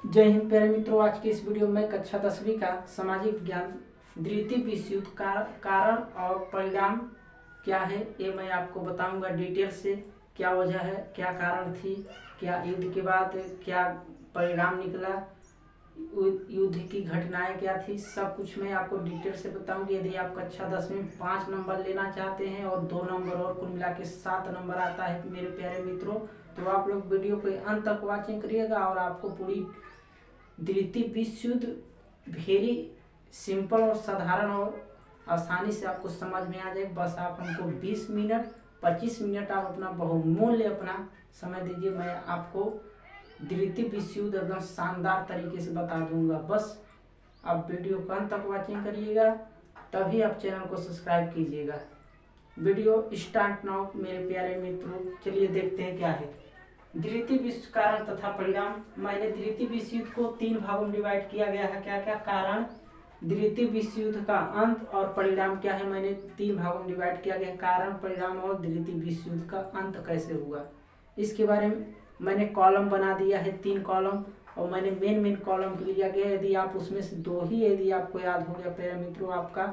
जय हिंद प्यारे मित्रों। आज के इस वीडियो में कक्षा 10वीं का सामाजिक विज्ञान द्वितीय विश्व युद्ध का कारण और परिणाम क्या है ये मैं आपको बताऊंगा डिटेल से। क्या वजह है, क्या कारण थी, क्या युद्ध के बाद क्या परिणाम निकला, युद्ध की घटनाएं क्या थी, सब कुछ मैं आपको डिटेल से बताऊंगी। यदि आप कक्षा 10वीं में 5 नंबर लेना चाहते हैं और 2 नंबर और कुल मिला के 7 नंबर आता है मेरे प्यारे मित्रों, तो आप लोग वीडियो को अंत तक वॉचिंग करिएगा और आपको पूरी द्वितीय विश्व युद्ध वेरी सिंपल और साधारण और आसानी से आपको समझ में आ जाए। बस आप हमको 20 मिनट 25 मिनट आप अपना बहुमूल्य अपना समय दीजिए, मैं आपको द्वितीय विश्व युद्ध एकदम शानदार तरीके से बता दूंगा। बस आप वीडियो को अंत तक वॉचिंग करिएगा, तभी आप चैनल को सब्सक्राइब कीजिएगा। वीडियो स्टार्ट नाउ मेरे प्यारे मित्रों। चलिए देखते हैं क्या है द्वितीय विश्व कारण तथा परिणाम। मैंने द्वितीय विश्व युद्ध को 3 भागों में डिवाइड किया गया है। क्या क्या कारण, द्वितीय विश्व युद्ध का अंत और परिणाम क्या है, मैंने 3 भागों में डिवाइड किया गया। कारण, परिणाम और द्वितीय विश्व युद्ध का अंत कैसे हुआ, इसके बारे में मैंने कॉलम बना दिया है 3 कॉलम, और मैंने मेन कॉलम लिया गया। यदि आप उसमें से 2 ही यदि आपको याद हो गया प्यारे मित्रों, आपका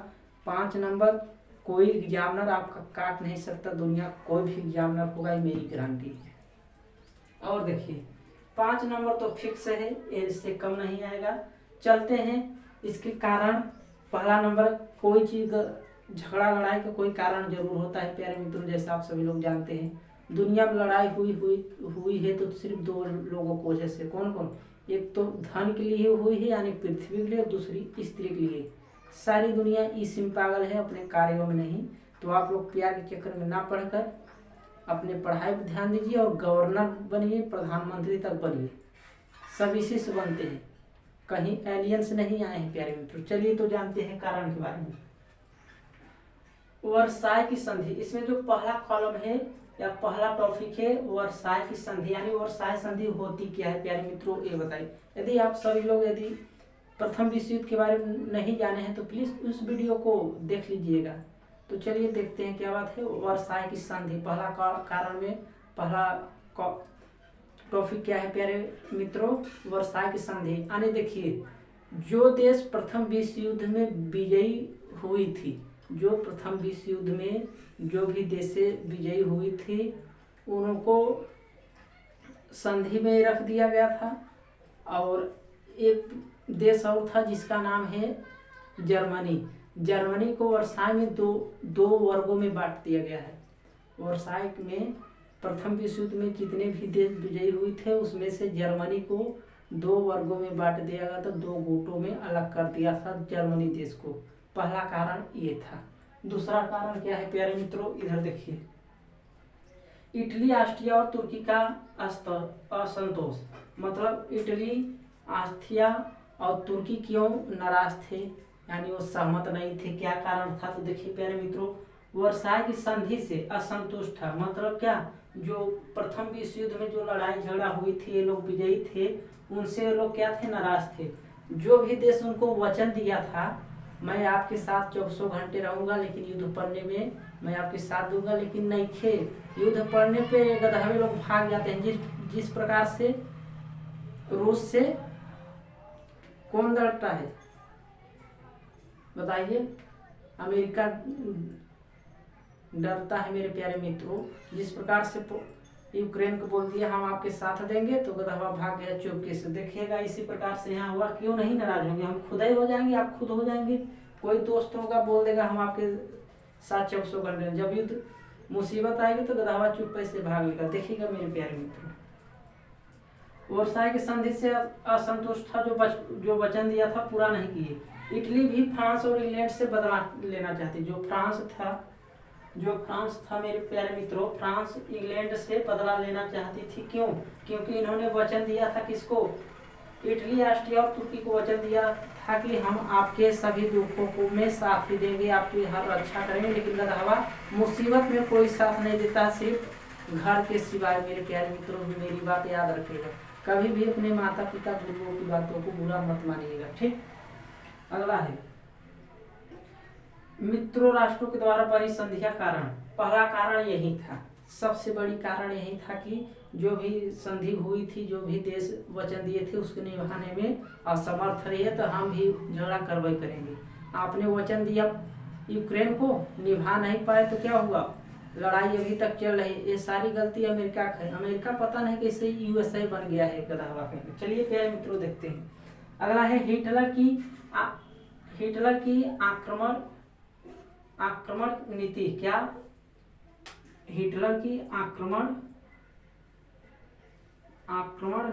5 नंबर कोई एग्जामिनर आपका काट नहीं सकता। दुनिया कोई भी एग्जामिनर होगा, ये मेरी गारंटी है। और देखिए 5 नंबर तो फिक्स है, इससे कम नहीं आएगा। चलते हैं इसके कारण। पहला नंबर, कोई चीज झगड़ा लड़ाई का कोई कारण जरूर होता है प्यारे मित्रों, जैसा आप सभी लोग जानते हैं। दुनिया में लड़ाई हुई है तो सिर्फ 2 लोगों की वजह से। कौन कौन? एक तो धन के लिए हुई है यानी पृथ्वी के लिए, और दूसरी स्त्री के लिए। सारी दुनिया इसी में पागल है, अपने कार्यों में नहीं। तो आप लोग प्यार के चक्कर में ना पढ़कर अपने पढ़ाई पर ध्यान दीजिए और गवर्नर बनिए, प्रधानमंत्री तक बनिए, सब इसी से बनते हैं, कहीं एलियंस नहीं आए हैं प्यारे मित्रों। चलिए तो जानते हैं कारण के बारे में। वर्साय की संधि, इसमें जो पहला कॉलम है या पहला टॉपिक है वर्साय की संधि, यानी वर्साय संधि होती क्या है प्यारे मित्रों ये बताइए। यदि आप सभी लोग यदि प्रथम विश्व युद्ध के बारे में नहीं जाने हैं तो प्लीज उस वीडियो को देख लीजिएगा। तो चलिए देखते हैं क्या बात है। वर्साय की संधि, पहला कारण में पहला टॉपिक क्या है प्यारे मित्रों, वर्साय की संधि। यानी देखिए, जो देश प्रथम विश्व युद्ध में विजयी हुई थी, जो प्रथम विश्व युद्ध में जो भी देशें विजयी हुई थी उनको संधि में रख दिया गया था। और एक देश और था जिसका नाम है जर्मनी। जर्मनी को वर्साय में दो वर्गों में बांट दिया गया है। वर्साय में प्रथम विश्व युद्ध में जितने भी देश विजयी हुए थे उसमें से जर्मनी को 2 वर्गों में बांट दिया गया था, 2 गुटों में अलग कर दिया था जर्मनी देश को। पहला कारण ये था। दूसरा कारण क्या है प्यारे मित्रों, इधर देखिए। इटली, ऑस्ट्रिया और तुर्की का असंतोष, मतलब इटली, ऑस्ट्रिया और तुर्की क्यों नाराज थे, यानी वो सहमत नहीं थे। क्या कारण था, तो देखिए प्यारे मित्रों, वर्साय की संधि से असंतुष्ट था। मतलब क्या, जो प्रथम विश्व युद्ध में जो लड़ाई झगड़ा हुई थी, ये लोग विजयी थे, उनसे लोग क्या थे, नाराज थे। जो भी देश उनको वचन दिया था, मैं आपके साथ 24 घंटे रहूंगा, लेकिन युद्ध पड़ने में मैं आपके साथ दूंगा, लेकिन नहीं थे। युद्ध पड़ने पे गधे लोग भाग जाते हैं। जिस प्रकार से रूस से कौन लड़ता है बताइए, अमेरिका डरता है मेरे प्यारे मित्रों। जिस प्रकार से यूक्रेन को बोल दिया हम आपके साथ देंगे, तो गधा भाग गया चुपके से। देखिएगा इसी प्रकार से यहाँ हुआ। क्यों नहीं नाराज होंगे, हम खुद ही हो जाएंगे, आप खुद हो जाएंगे। कोई दोस्त होगा बोल देगा हम आपके साथ 24 घंटे, जब युद्ध मुसीबत आएगी तो गधावा चुप से भाग लेगा। देखिएगा मेरे प्यारे मित्रों, वर्साय की संधि से असंतुष्ट था, जो वचन दिया था पूरा नहीं किए। इटली भी फ्रांस और इंग्लैंड से बदला लेना चाहती। जो फ्रांस था मेरे प्यारे मित्रों, फ्रांस इंग्लैंड से बदला लेना चाहती थी। क्यों? क्योंकि इन्होंने वचन दिया था किसको, इटली, ऑस्ट्रिया और तुर्की को वचन दिया था कि हम आपके सभी दुखों को में साथ ही देंगे, आपकी हर रक्षा करेंगे। लेकिन गधावा मुसीबत में कोई साथ नहीं देता, सिर्फ घर के सिवाय। मेरे प्यारे मित्रों, मेरी बात याद रखिएगा, कभी भी अपने माता पिता गुरुओं की बातों को बुरा मत मानिएगा, ठीक। अगला है मित्रों राष्ट्रों के द्वारा बनी संधि का कारण। पहला कारण यही था, सबसे बड़ी कारण यही था कि जो भी संधि हुई थी, जो भी देश वचन दिए थे उसके निभाने में असमर्थ रही है, तो हम भी झगड़ा कार्रवाई करेंगे। आपने वचन दिया यूक्रेन को, निभा नहीं पाए तो क्या हुआ, लड़ाई अभी तक चल रही। ये सारी गलती अमेरिका का है। अमेरिका पता नहीं कैसे USA बन गया है गधा वाकई। चलिए प्यारे मित्रों देखते हैं। अगला है हिटलर की आक्रमण नीति। क्या हिटलर की आक्रमण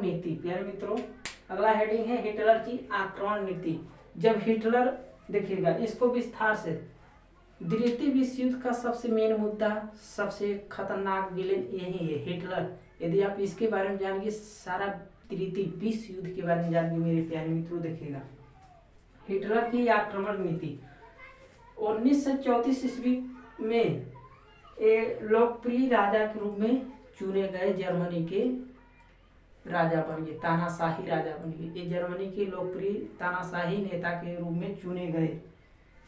नीति। प्यारे मित्रों अगला हेडिंग है हिटलर की आक्रमण नीति। जब हिटलर, देखिएगा इसको विस्तार से, द्वितीय विश्व युद्ध का सबसे मेन मुद्दा, सबसे खतरनाक विलेन यही है हिटलर। यदि आप इसके बारे में जानेंगे, सारा तृतीय विश्व युद्ध के बारे में जानेंगे मेरे प्यारे मित्रों। देखिएगा हिटलर की आक्रमण नीति 1934 ईस्वी में लोकप्रिय राजा के रूप में चुने गए, जर्मनी के राजा बन गए, तानाशाही राजा बन गए। ये जर्मनी के लोकप्रिय तानाशाही नेता के रूप में चुने गए।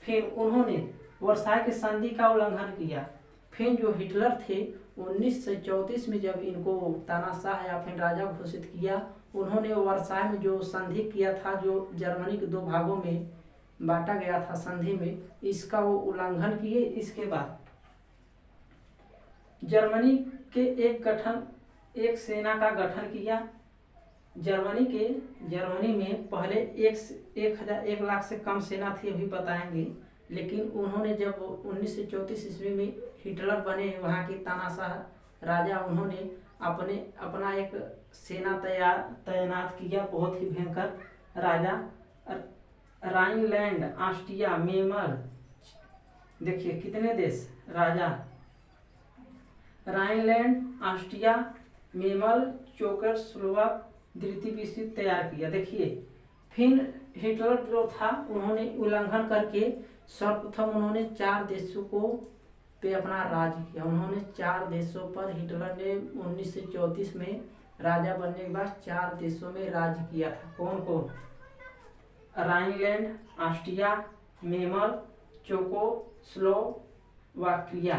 फिर उन्होंने वर्साई की संधि का उल्लंघन किया। फिर जो हिटलर थे 1934 में जब इनको तानाशाह या फिर राजा घोषित किया, उन्होंने वर्साई में जो संधि किया था, जो जर्मनी के 2 भागों में बांटा गया था संधि में, इसका वो उल्लंघन किए। इसके बाद जर्मनी के एक सेना का गठन किया। जर्मनी में पहले 1 लाख से कम सेना थी, अभी बताएंगे। लेकिन उन्होंने जब 1934 ईस्वी में हिटलर बने, वहाँ के तानाशाह राजा, उन्होंने अपना एक सेना तैनात किया, बहुत ही भयंकर राजा। राइनलैंड, ऑस्ट्रिया, मेमर, देखिए कितने देश राजा, राइनलैंड, ऑस्ट्रिया, मेमल, चेकोस्लोवाक, द्वितीय विश्व युद्ध तैयार किया। देखिए फिर हिटलर जो था, उन्होंने उल्लंघन करके सर्वप्रथम उन्होंने 4 देशों को पे अपना राज किया। उन्होंने 4 देशों पर, हिटलर ने 1934 में राजा बनने के बाद 4 देशों में राज किया था। कौन कौन? राइनलैंड, ऑस्ट्रिया, मेमल, चेकोस्लोवाकिया,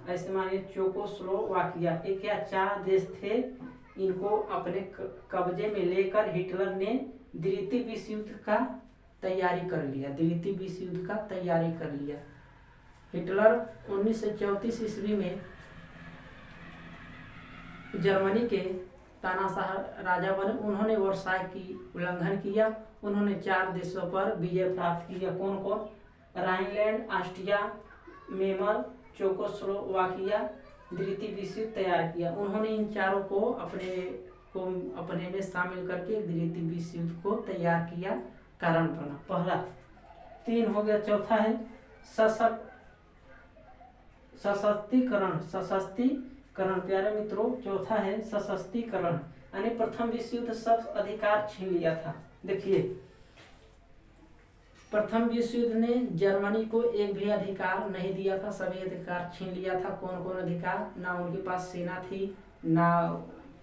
ऐसे मानिए चेकोस्लोवाकिया। ये क्या 4 देश थे, इनको अपने कब्जे में लेकर हिटलर ने द्वितीय विश्व युद्ध का तैयारी कर लिया। हिटलर 1934 ईस्वी में जर्मनी के तानाशाह राजा बने। उन्होंने वर्साई की उल्लंघन किया। उन्होंने 4 देशों पर विजय प्राप्त किया। कौन कौन? राइनलैंड, ऑस्ट्रिया, मेमल, चेकोस्लोवाकिया, द्वितीय विश्व युद्ध तैयार किया। उन्होंने इन चारों को अपने में शामिल करके द्वितीय विश्व युद्ध को तैयार किया, कारण बना। पहला 3 हो गया। चौथा है सशक्तिकरण। प्यारे मित्रों चौथा है सशक्तिकरण, यानी प्रथम विश्व युद्ध सब अधिकार छीन लिया था। देखिए प्रथम विश्व युद्ध ने जर्मनी को एक भी अधिकार नहीं दिया था, सभी अधिकार छीन लिया था। कौन कौन अधिकार? ना उनके पास सेना थी, ना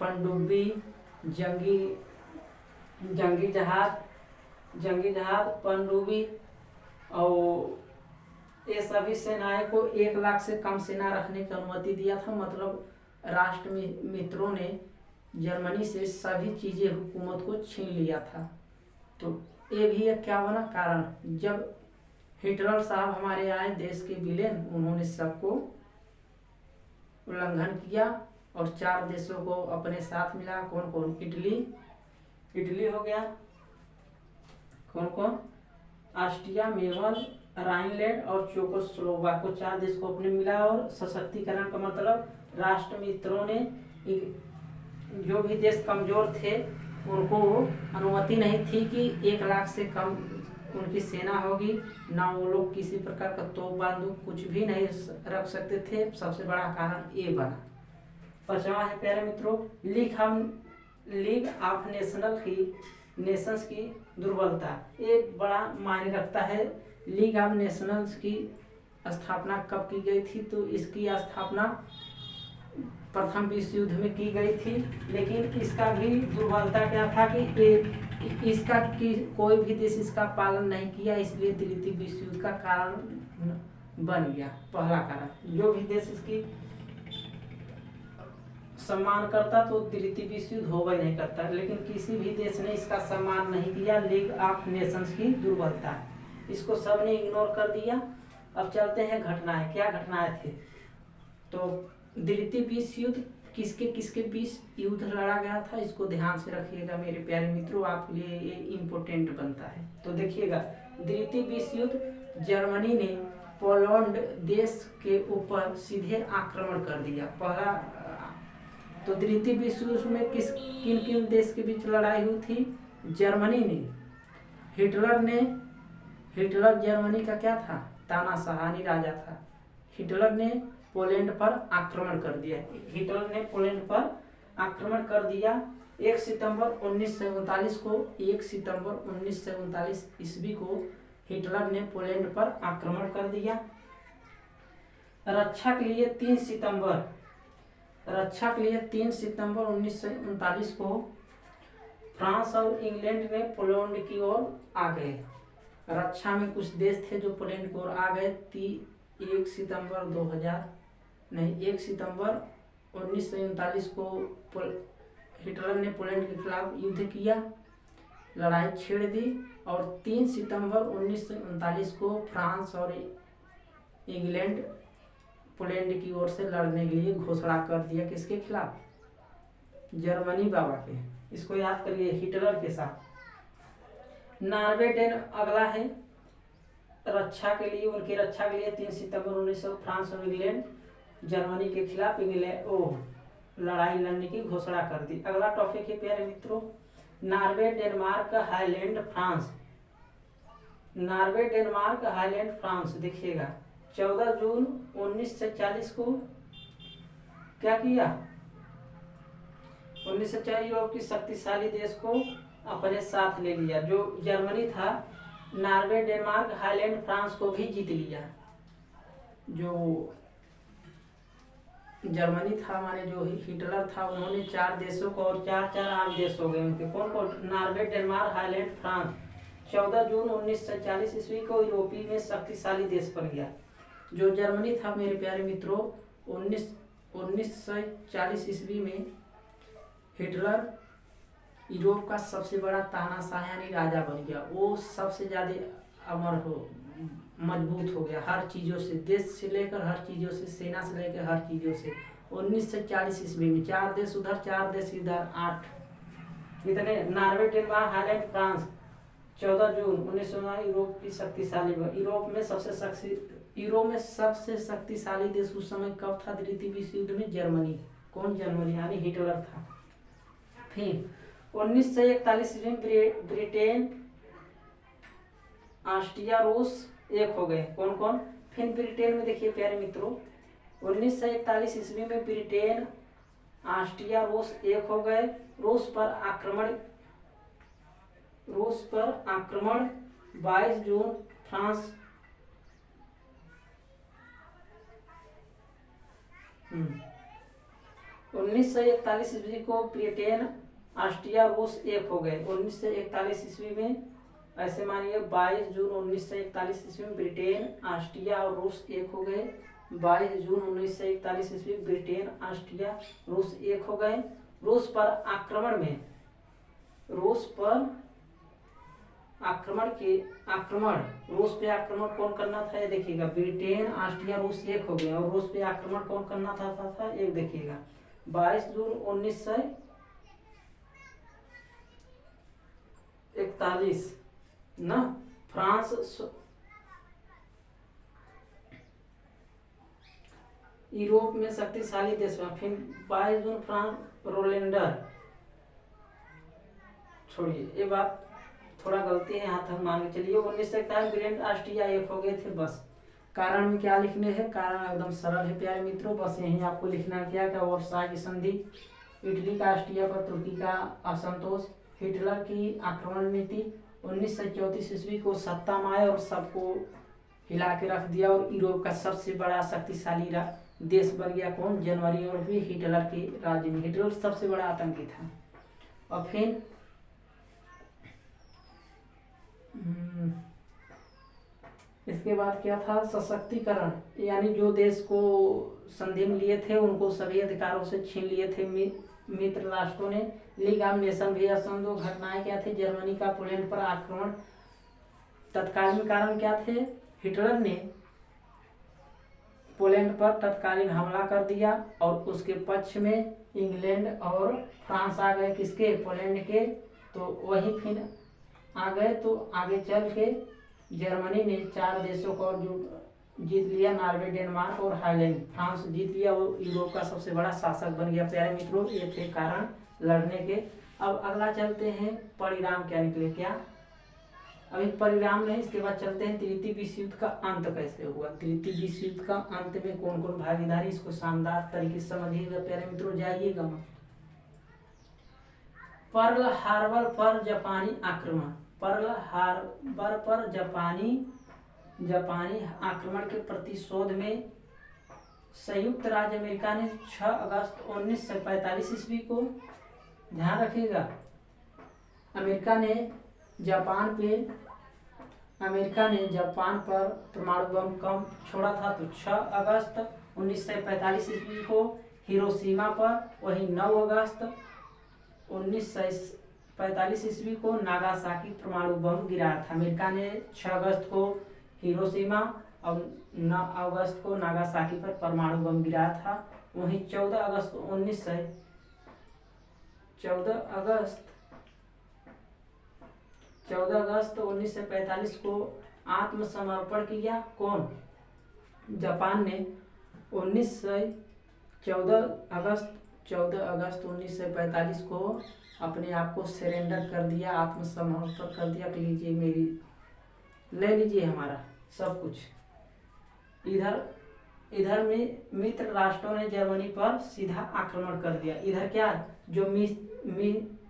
पनडुब्बी, जंगी जहाज, पनडुब्बी, और ये सभी सेनाएं को 1 लाख से कम सेना रखने की अनुमति दिया था। मतलब राष्ट्र मित्रों ने जर्मनी से सभी चीजें, हुकूमत को छीन लिया था। तो ये भी एक क्या बना कारण, जब हिटलर साहब हमारे आए देश के विलेन, उन्होंने सबको उल्लंघन किया और 4 देशों को अपने साथ मिला। कौन कौन? इटली हो गया, कौन कौन? ऑस्ट्रिया, मेमल, राइनलैंड और चेकोस्लोवाक को 4 देश को अपने मिला। और सशक्तिकरण का मतलब राष्ट्र मित्रों ने जो भी देश कमजोर थे उनको अनुमति नहीं थी कि 1 लाख से कम उनकी सेना होगी, ना वो लोग किसी प्रकार का तोप बंदूक कुछ भी नहीं रख सकते थे। सबसे बड़ा कारण ये बना। 5वां है प्यारे मित्रों लीग ऑफ नेशंस की दुर्बलता। ये बड़ा मायने रखता है। लीग ऑफ नेशंस की स्थापना कब की गई थी? तो इसकी स्थापना प्रथम विश्व युद्ध में की गई थी। लेकिन इसका भी दुर्बलता क्या था कि इसका कोई भी देश इसका पालन नहीं किया, इसलिए द्वितीय विश्व युद्ध का कारण बन गया। पहला कारण, जो भी देश इसकी सम्मान करता तो द्वितीय विश्व युद्ध होगा ही नहीं करता, लेकिन किसी भी देश ने इसका सम्मान नहीं किया। लीग ऑफ नेशंस की दुर्बलता है, इसको सबने इग्नोर कर दिया। अब चलते हैं घटनाएं, क्या घटनाएं थी। तो द्वितीय विश्व युद्ध किसके किसके बीच युद्ध लड़ा गया था, इसको ध्यान से रखिएगा मेरे प्यारे मित्रों, आपके लिए ये इम्पोर्टेंट बनता है। तो देखिएगा, द्वितीय विश्व युद्ध जर्मनी ने पोलैंड देश के ऊपर सीधे आक्रमण कर दिया। पहला तो द्वितीय विश्व युद्ध में किन किन देश के बीच लड़ाई हुई थी। जर्मनी ने, हिटलर जर्मनी का क्या था, तानाशाही राजा था। हिटलर ने पोलैंड पर आक्रमण कर दिया। हिटलर ने पोलैंड पर आक्रमण कर दिया 1 सितंबर 1939 को। 1 सितंबर 1939 ईस्वी को हिटलर ने पोलैंड पर आक्रमण कर दिया। रक्षा के लिए 3 सितंबर 1939 को फ्रांस और इंग्लैंड ने पोलैंड की ओर आ गए। रक्षा में कुछ देश थे जो पोलैंड की ओर आ गए। 1 सितंबर 1939 को हिटलर ने पोलैंड के खिलाफ युद्ध किया, लड़ाई छेड़ दी। और 3 सितंबर 1939 को फ्रांस और इंग्लैंड पोलैंड की ओर से लड़ने के लिए घोषणा कर दिया। किसके खिलाफ, जर्मनी बाबा के। इसको याद करिए, हिटलर के साथ। नॉर्वे डेन अगला है, रक्षा के लिए, उनकी रक्षा के लिए 3 सितंबर 1900 फ्रांस और इंग्लैंड जर्मनी के खिलाफ लड़ाई लड़ने की घोषणा कर दी। अगला टॉपिक है प्यारे मित्रों, Norway Denmark highland France. Norway Denmark highland France देखिएगा, 14 जून 1940 को क्या किया, 1940 यूरोप की शक्तिशाली देश को अपने साथ ले लिया। जो जर्मनी था, नॉर्वे डेनमार्क हाईलैंड फ्रांस को भी जीत लिया। जो जर्मनी था माने जो हिटलर था, उन्होंने 4 देशों को, और 4 8 देश हो गए उनके। कौन कौन, नॉर्वे डेनमार्क हाईलैंड फ्रांस। 14 जून 1940 ईस्वी को यूरोपीय में शक्तिशाली देश बन गया। जो जर्मनी था मेरे प्यारे मित्रों, 1940 ईस्वी में हिटलर यूरोप का सबसे बड़ा तानाशाही राजा बन गया। वो सबसे ज्यादा अमर मजबूत हो गया हर चीज़ों से, देश से लेकर हर चीज़ों से, सेना से लेकर हर चीज़ों से। 1940 ईस्वी में 4 देश उधर, 4 देश इधर, 8 कितने, नॉर्वे डेनमार्क हाईलैंड फ्रांस। 14 जून 1909 यूरोप की शक्तिशाली, यूरोप में सबसे शक्तिशाली देश उस समय कब था द्वितीय विश्व युद्ध में, जर्मनी। कौन, जर्मनी यानी हिटलर था। फिर 1941 में ब्रिटेन, ऑस्ट्रिया, रूस एक हो गए। कौन कौन, फिर ब्रिटेन में देखिए प्यारे मित्रों, 1941 ईस्वी में ब्रिटेन, ऑस्ट्रिया, रूस एक हो गए। रूस पर आक्रमण 22 जून फ्रांस 1941 ईस्वी को ब्रिटेन, ऑस्ट्रिया, रूस एक हो गए। 1941 ईस्वी में ऐसे मानिए 22 जून 1941 ईस्वी में ब्रिटेन, ऑस्ट्रिया और रूस एक हो गए। 22 जून 1941 ईस्वी ब्रिटेन, ऑस्ट्रिया, रूस एक हो गए। रूस पे आक्रमण कौन करना था, ये देखिएगा, ब्रिटेन, ऑस्ट्रिया, रूस एक हो गए। और रूस पे आक्रमण कौन करना था एक देखिएगा, 22 जून 1941 ना, फ्रांस यूरोप में शक्तिशाली देश में। फिर 22 जून फ्रांस रोलेंडर, छोड़िए ये बात थोड़ा गलती है, यहाँ तक मान के चलिए। 1941 ब्रिटेन, ऑस्ट्रिया एक हो गए थे। बस कारण में क्या लिखने हैं, कारण एकदम सरल है प्यारे मित्रों, बस यही आपको लिखना क्या वर्साई की संधि, इटली का ऑस्ट्रिया पर तुर्की का असंतोष, हिटलर की आक्रमण नीति। 1934 ईस्वी को सत्ता में आए और सबको हिला के रख दिया, और यूरोप का सबसे बड़ा शक्तिशाली देश बन गया। कौन, जनवरी और भी हिटलर के राज्य में। हिटलर सबसे बड़ा आतंकी था। और फिर इसके बाद क्या था, सशक्तिकरण, यानी जो देश को संधि में लिए थे उनको सभी अधिकारों से छीन लिए थे मित्र राष्ट्रों ने। लीग ऑफ नेशन भी सन 2 घटनाएं क्या थी, जर्मनी का पोलैंड पर आक्रमण, तत्कालीन कारण क्या थे, हिटलर ने पोलैंड पर तत्कालीन हमला कर दिया और उसके पक्ष में इंग्लैंड और फ्रांस आ गए, किसके, पोलैंड के। तो वही फिर आ गए, तो आगे चल के जर्मनी ने 4 देशों को और जो जीत लिया, नॉर्वे, डेनमार्क और हाईलैंड। फ्रांस जीत लिया, वो यूरोप का सबसे बड़ा शासक बन गया। प्यारे मित्रों, ये थे कारण लड़ने के। अब अगला चलते हैं, परिणाम क्या निकले, क्या अभी परिणाम नहीं, इसके बाद चलते हैं तृतीय विश्व युद्ध का अंत कैसे हुआ। तृतीय विश्व युद्ध का अंत में कौन कौन भागीदारी, इसको शानदार तरीके से समझिएगा प्यारे मित्रों, जाइएगा। पर्ल हार्बर पर जापानी आक्रमण, पर्ल हार्बर पर जापानी आक्रमण के प्रतिशोध में संयुक्त राज्य अमेरिका ने 6 अगस्त 1945 ईस्वी को, ध्यान रखिएगा, अमेरिका ने जापान पर परमाणु बम कम छोड़ा था। तो 6 अगस्त 1945 ईस्वी को हिरोशिमा पर, वही 9 अगस्त 1945 ईस्वी को नागासाकी परमाणु बम गिराया था। अमेरिका ने 6 अगस्त को हिरोशिमा और 9 अगस्त को नागासाकी पर परमाणु बम गिराया था। वहीं 14 अगस्त 1945 को आत्मसमर्पण किया, कौन, जापान ने। 14 अगस्त 1945 को अपने आप को सरेंडर कर दिया, आत्मसमर्पण कर दिया कि लीजिए ले लीजिए हमारा सब कुछ। इधर में मित्र राष्ट्रों ने जर्मनी पर सीधा आक्रमण कर दिया। इधर क्या, जो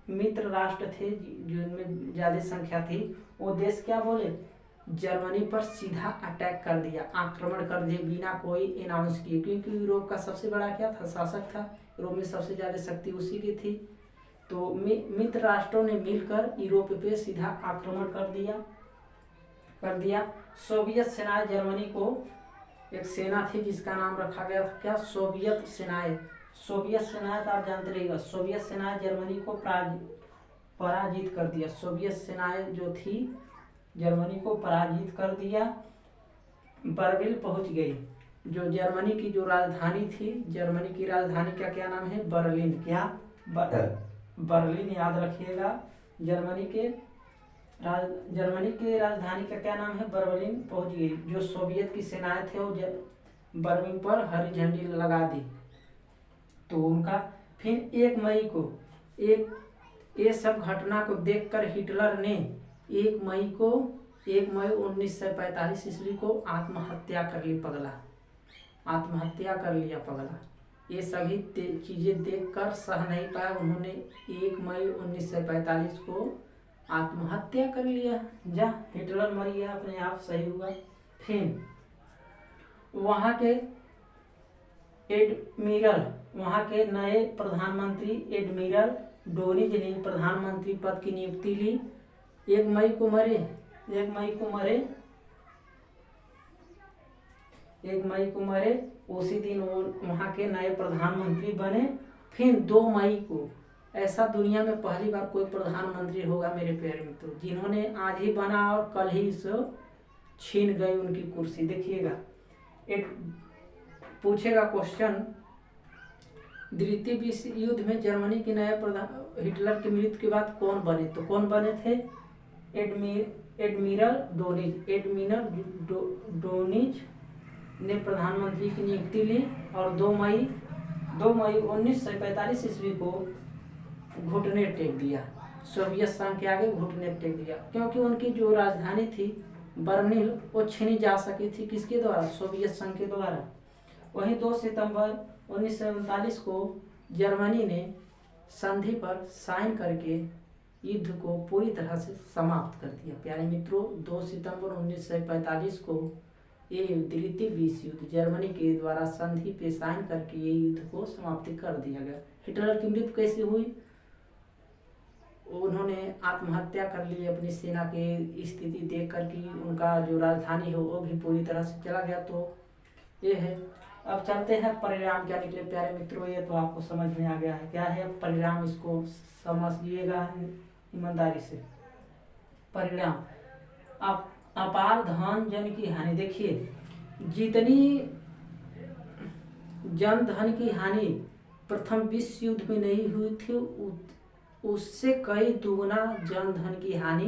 मित्र राष्ट्र थे जिनमें ज्यादा संख्या थी, वो देश क्या बोले, जर्मनी पर सीधा अटैक कर दिया, आक्रमण कर दिया बिना कोई अनाउंस किए, क्योंकि यूरोप का सबसे बड़ा क्या था, शासक था, यूरोप में सबसे ज्यादा शक्ति उसी की थी। तो मित्र राष्ट्रों ने मिलकर यूरोप पे सीधा आक्रमण कर दिया। सोवियत सेनाएं जर्मनी को, एक सेना थी जिसका नाम रखा गया था क्या, सोवियत सेनाएं तो आप जानते रहिएगा। सोवियत सेनाएं जर्मनी को पराजित कर दिया। सोवियत सेनाएं जो थी जर्मनी को पराजित कर दिया, बर्लिन पहुंच गई। जो जर्मनी की जो राजधानी थी, जर्मनी की राजधानी का क्या नाम है, बर्लिन, क्या, बर्लिन, याद रखिएगा। जर्मनी के राजधानी का क्या नाम है, बर्लिन पहुंच गई। जो सोवियत की सेनाएं थे वो बर्लिन पर हरी झंडी लगा दी। तो उनका फिर 1 मई को, ये सब घटना को देखकर हिटलर ने 1 मई 1945 ईस्वी को आत्महत्या कर लिया पगला। ये सभी चीजें देखकर सह नहीं पाया, उन्होंने 1 मई 1945 को आत्महत्या कर लिया। हिटलर मर गया, अपने आप सही हुआ। फिर वहाँ के नए प्रधानमंत्री एडमिरल डोनिज ने प्रधानमंत्री पद की नियुक्ति ली। 1 मई को मरे, उसी दिन वो वहाँ के नए प्रधानमंत्री बने। फिर 2 मई को, ऐसा दुनिया में पहली बार कोई प्रधानमंत्री होगा मेरे प्यारे मित्रों, जिन्होंने आज ही बना और कल ही से छीन गई उनकी कुर्सी। देखिएगा, एक पूछेगा क्वेश्चन, द्वितीय विश्व युद्ध में जर्मनी के नए प्रधान हिटलर की मृत्यु के बाद कौन बने, तो कौन बने थे, एडमिरल डोनिज ने प्रधानमंत्री की नियुक्ति ली और 2 मई 1945 ईस्वी को घुटने टेक दिया, सोवियत संघ के आगे घुटने टेक दिया, क्योंकि उनकी जो राजधानी थी बर्लिन वो छीनी जा सकी थी, किसके द्वारा, सोवियत संघ के द्वारा। वहीं 2 सितंबर 1947 को जर्मनी ने संधि पर साइन करके युद्ध को पूरी तरह से समाप्त कर दिया। प्यारे मित्रों, 2 सितंबर 1945 को ये द्वितीय विश्व युद्ध जर्मनी के द्वारा संधि पे साइन करके ये युद्ध को समाप्ति कर दिया गया। हिटलर की मृत्यु कैसे हुई, उन्होंने आत्महत्या कर ली अपनी सेना की स्थिति देख कर कि उनका जो राजधानी है वो भी पूरी तरह से चला गया। तो ये है। अब चलते हैं परिणाम क्या निकले प्यारे मित्रों, ये तो आपको समझ में आ गया है क्या है परिणाम, इसको समझिएगा ईमानदारी से। परिणाम अपार धन जन की हानि। देखिए जितनी जन धन की हानि प्रथम विश्व युद्ध में नहीं हुई थी उससे कई दुगुना जन धन की हानि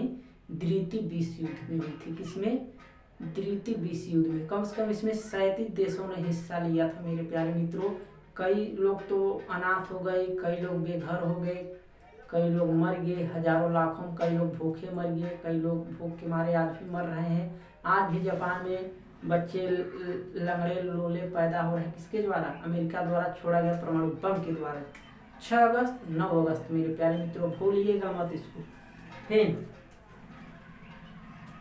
द्वितीय विश्व युद्ध में हुई थी। किसमें? द्वितीय विश्व युद्ध में। कम से कम इसमें 37 देशों ने हिस्सा लिया था मेरे प्यारे मित्रों। कई लोग तो अनाथ हो गए, कई लोग बेघर हो गए, कई लोग मर गए हजारों लाखों, कई लोग भूखे मर गए, कई लोग भूख के मारे आज भी मर रहे हैं। आज भी जापान में बच्चे लंगड़े लोले पैदा हो रहे हैं। किसके द्वारा? अमेरिका द्वारा छोड़ा गया परमाणु बम के द्वारा। 6 अगस्त 9 अगस्त मेरे प्यारे मित्रों, भूलिएगा मत इसको। फिर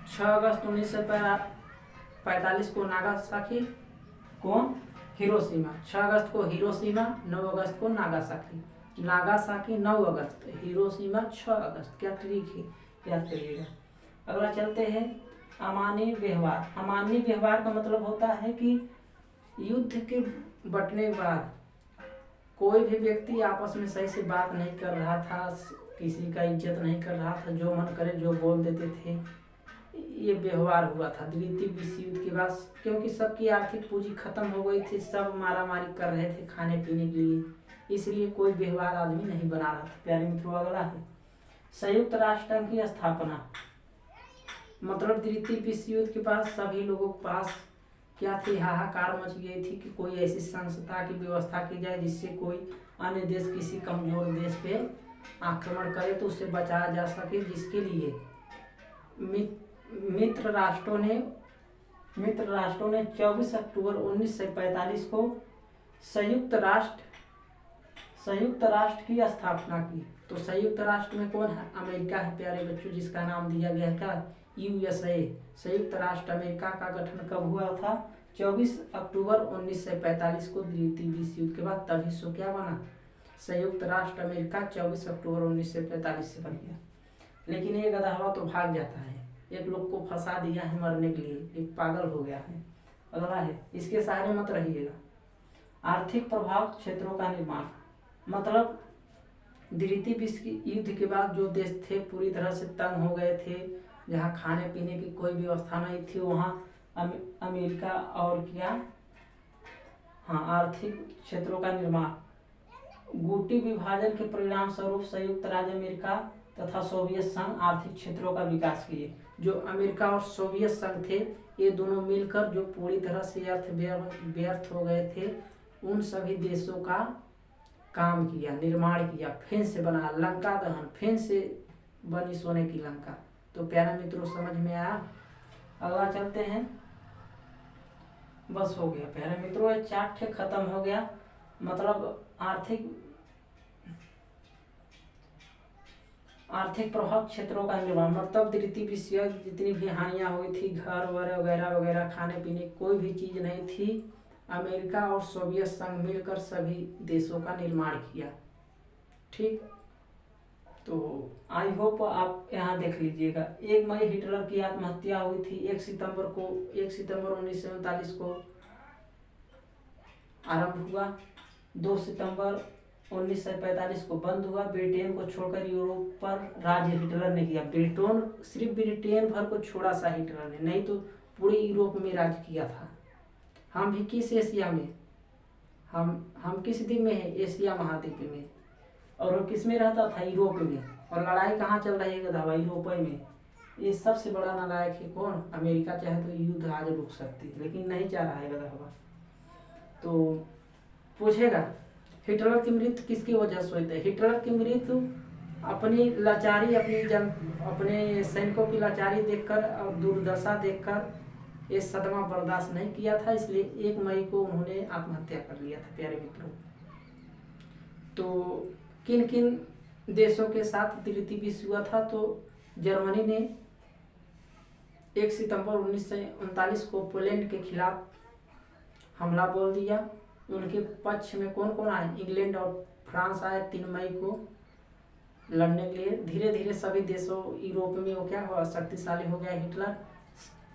6 अगस्त 1945 को नागासाकी, कौन? हिरोशिमा। 6 अगस्त को हिरोशिमा, 9 अगस्त को नागासाकी। नागासाकी 9 अगस्त, हिरोशिमा 6 अगस्त। क्या तारीख है याद करिएगा। अगला चलते हैं अमानवीय व्यवहार। अमानवीय व्यवहार का मतलब होता है कि युद्ध के बटने के बाद कोई भी व्यक्ति आपस में सही से बात नहीं कर रहा था, किसी का इज्जत नहीं कर रहा था, जो मन करे जो बोल देते थे। ये व्यवहार हुआ था द्वितीय विश्व युद्ध के बाद, क्योंकि सबकी आर्थिक पूंजी खत्म हो गई थी, सब मारामारी कर रहे थे खाने पीने के लिए, इसलिए कोई व्यवहार आदमी नहीं बना रहा था प्यारे मित्रों। अगला है संयुक्त राष्ट्र की स्थापना। मतलब द्वितीय विश्व युद्ध के पास सभी लोगों के पास क्या थी? हाहाकार मच गई थी कि कोई ऐसी संस्था की व्यवस्था की जाए जिससे कोई अन्य देश किसी कमजोर देश पे आक्रमण करे तो उससे बचाया जा सके, जिसके लिए मित्र राष्ट्रों ने 24 अक्टूबर 1945 को संयुक्त राष्ट्र की स्थापना की। तो संयुक्त राष्ट्र में कौन है? अमेरिका है प्यारे बच्चों, जिसका नाम दिया गया है क्या? USA। संयुक्त राष्ट्र अमेरिका का गठन कब हुआ था? 24 अक्टूबर 1945 को, द्वितीय विश्व युद्ध के बाद। तभी सो क्या बना? संयुक्त राष्ट्र अमेरिका 24 अक्टूबर 1945 से बन गया। लेकिन ये गधा तो भाग जाता है, एक लोग को फंसा दिया है मरने के लिए, एक पागल हो गया है। अगला है, इसके सहारे मत रहिएगा। आर्थिक प्रभाव क्षेत्रों का निर्माण। मतलब द्वितीय विश्व युद्ध के बाद जो देश थे पूरी तरह से तंग हो गए थे, जहाँ खाने पीने की कोई व्यवस्था नहीं थी, वहाँ अमेरिका और क्या, हाँ, आर्थिक क्षेत्रों का निर्माण। गुटी विभाजन के परिणाम स्वरूप संयुक्त राज्य अमेरिका तथा सोवियत संघ आर्थिक क्षेत्रों का विकास किए। जो अमेरिका और सोवियत संघ थे, ये दोनों मिलकर जो पूरी तरह से व्यर्थ हो गए थे, उन सभी देशों का काम किया, निर्माण किया, फिर से बना, लंका दहन, फिर से बनी सोने की लंका। तो प्यारे मित्रों समझ में आया। अगला चलते हैं। बस हो गया प्यारे मित्रों, ये चार्ट खत्म हो गया। मतलब आर्थिक प्रभाव क्षेत्रों का निर्माण। मतलब द्वितीय विश्व युद्ध जितनी भी हानियां हुई थी, घर वगैरह वगैरह, खाने पीने कोई भी चीज नहीं थी, अमेरिका और सोवियत संघ मिलकर सभी देशों का निर्माण किया। ठीक, तो आई होप आप यहाँ देख लीजिएगा। 1 मई हिटलर की आत्महत्या हुई थी। 1 सितंबर 1947 को आरंभ हुआ। 2 सितंबर 1945 को बंद हुआ। ब्रिटेन को छोड़कर यूरोप पर राज्य हिटलर ने किया। सिर्फ ब्रिटेन भर को छोड़ा सा हिटलर ने, नहीं तो पूरे यूरोप में राज्य किया था। हम भी किस एशिया में, हम किस द्वीप में है? एशिया महाद्वीप में। और वो किस में रहता था? यूरोप में। और लड़ाई कहाँ चल रही है गधा? यूरोप में। ये सबसे बड़ा नालायक है कौन? अमेरिका। चाहे तो युद्ध आज रुक सकती है, लेकिन नहीं चाह रहा है गधा। तो पूछेगा हिटलर की मृत्यु किसकी वजह से हुई थी? हिटलर की मृत्यु अपनी लाचारी, अपने सैनिकों की लाचारी देखकर और दुर्दशा देखकर ये सदमा बर्दाश्त नहीं किया था, इसलिए 1 मई को उन्होंने आत्महत्या कर लिया था प्यारे मित्रों। तो किन किन देशों के साथ द्वितीय विश्व हुआ था? तो जर्मनी ने 1 सितंबर 1939 को पोलैंड के खिलाफ हमला बोल दिया। उनके पक्ष में कौन कौन आए? इंग्लैंड और फ्रांस आए 3 मई को। लड़ने के लिए। धीरे धीरे सभी देशों, यूरोप में वो क्या हुआ, शक्तिशाली हो गया हिटलर।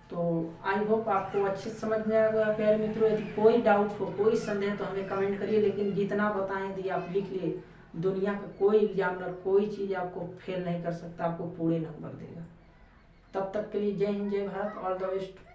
तो आई होप आपको अच्छे से समझ में आएगा प्यारे मित्रों। यदि कोई डाउट हो, कोई संदेह, तो हमें कमेंट करिए, लेकिन जितना बताएं यदि आप लिख लिए, दुनिया का कोई एग्जामिनर कोई चीज़ आपको फेल नहीं कर सकता, आपको पूरे नंबर देगा। तब तक के लिए जय हिंद, जय भारत, ऑल द बेस्ट।